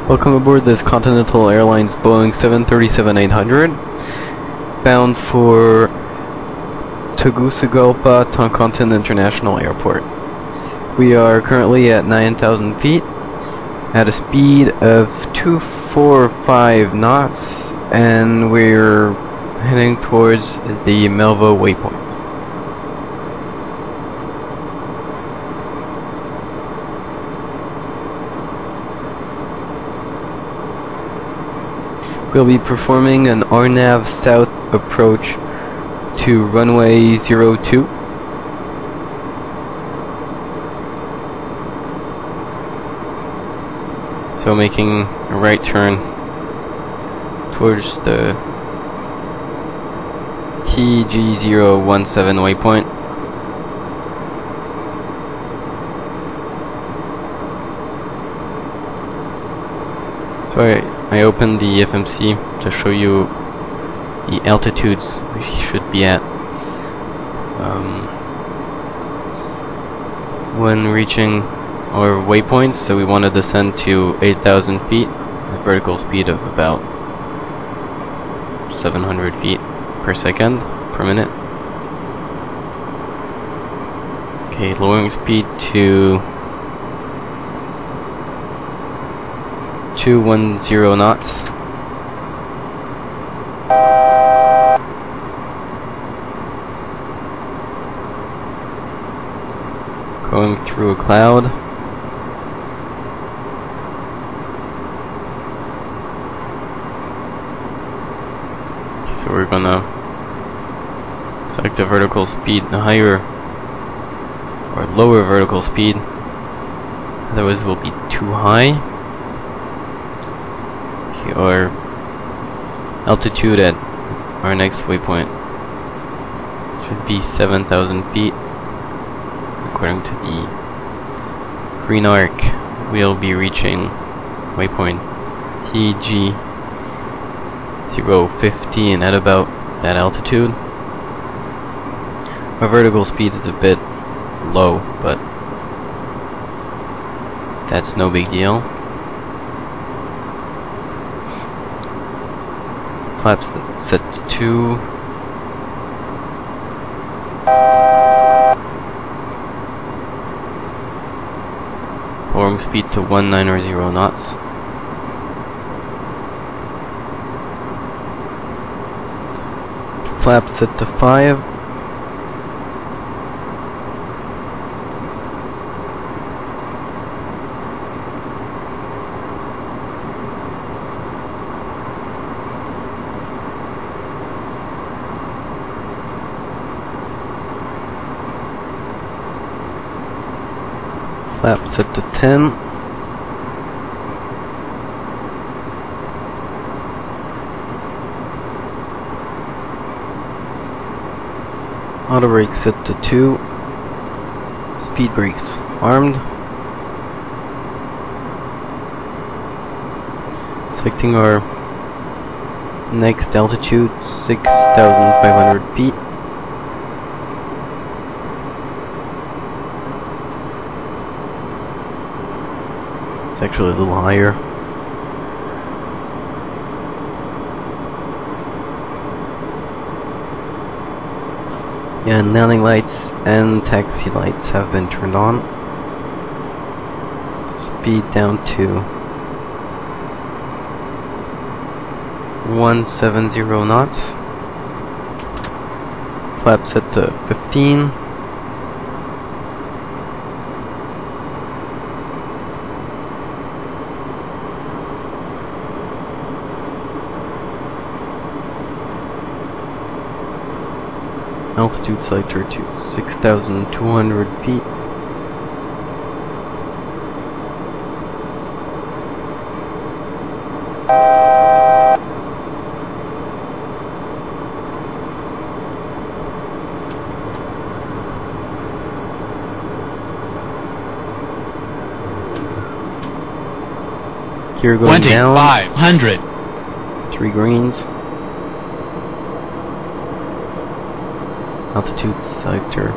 Welcome aboard this Continental Airlines Boeing 737-800, bound for Tegucigalpa Toncontin International Airport. We are currently at 9,000 feet, at a speed of 245 knots, and we're heading towards the Melva waypoint. We'll be performing an rnav south approach to runway 02. So making a right turn towards the TG017 waypoint. So I opened the FMC to show you the altitudes we should be at when reaching our waypoints. So we want to descend to 8,000 feet, a vertical speed of about 700 feet per second per minute. Okay, lowering speed to 210 knots. Going through a cloud. Okay, so we're gonna select the vertical speed, the higher or lower vertical speed, otherwise it will be too high. Our altitude at our next waypoint should be 7,000 feet. According to the green arc, we'll be reaching waypoint TG015 at about that altitude. Our vertical speed is a bit low, but that's no big deal. Flaps set to 2. Lowering speed to 190 knots. Flaps set to 5. Flap set to 10. Auto brake set to 2. Speed brakes armed. Selecting our next altitude, 6,500 feet. It's actually a little higher. Yeah, and landing lights and taxi lights have been turned on. Speed down to 170 knots. Flap set to 15. Altitude selector to 6,200 feet. Gear going down. 2,500. 3 greens. Altitude selector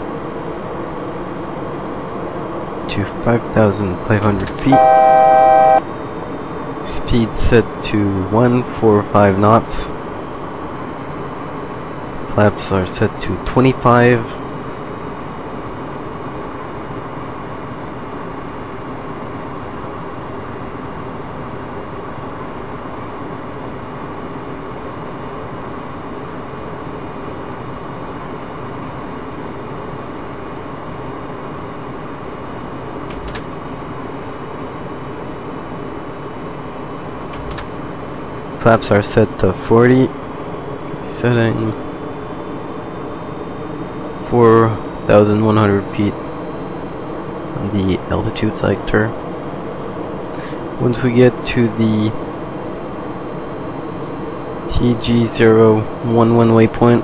to 5,500 feet. Speed set to 145 knots. Flaps are set to 25. Flaps are set to 40. Setting 4,100 feet on the altitude sector. Once we get to the TG011 waypoint,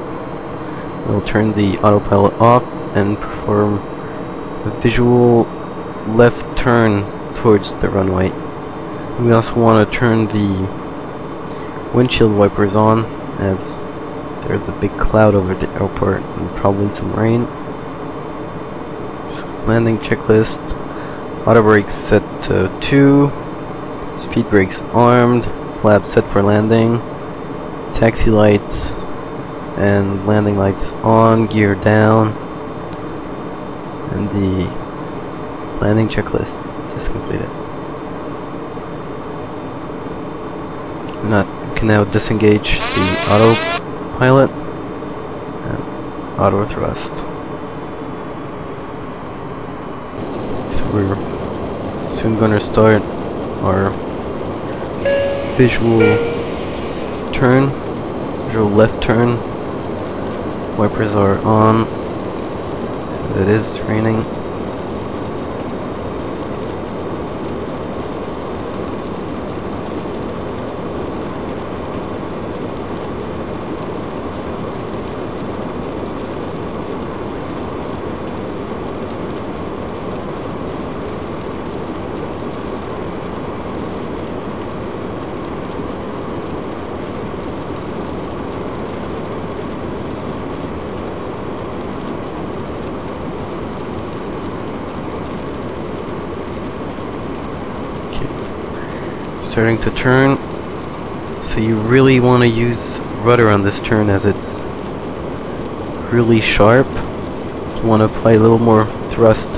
we'll turn the autopilot off and perform a visual left turn towards the runway. We also want to turn the windshield wipers on, as there's a big cloud over the airport and probably some rain. So, landing checklist. Auto brakes set to 2. Speed brakes armed. Flaps set for landing. Taxi lights and landing lights on. Gear down. And the landing checklist is completed. We can now disengage the autopilot and auto thrust. So we're soon going to start our visual left turn. Wipers are on. It is raining. Starting to turn, so you really want to use rudder on this turn as it's really sharp. You want to apply a little more thrust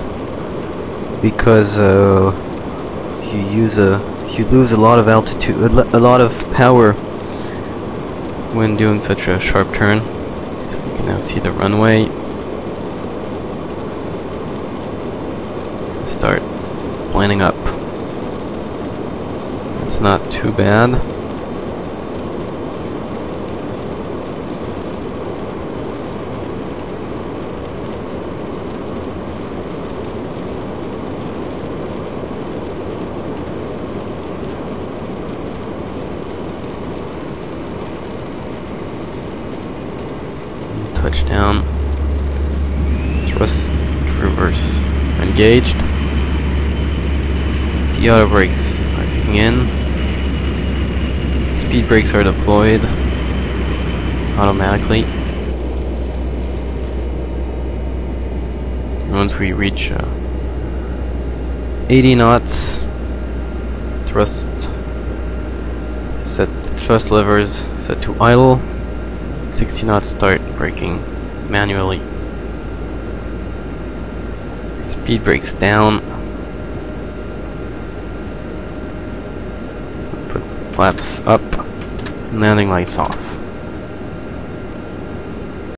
because you lose a lot of altitude, a lot of power when doing such a sharp turn. So we can now see the runway. Start lining up. It's not too bad. Touchdown. Thrust reverse engaged. The auto brakes are kicking in. Speed brakes are deployed automatically. And once we reach 80 knots, thrust levers set to idle. 60 knots, start braking manually. Speed brakes down. Put flaps up. Landing lights off.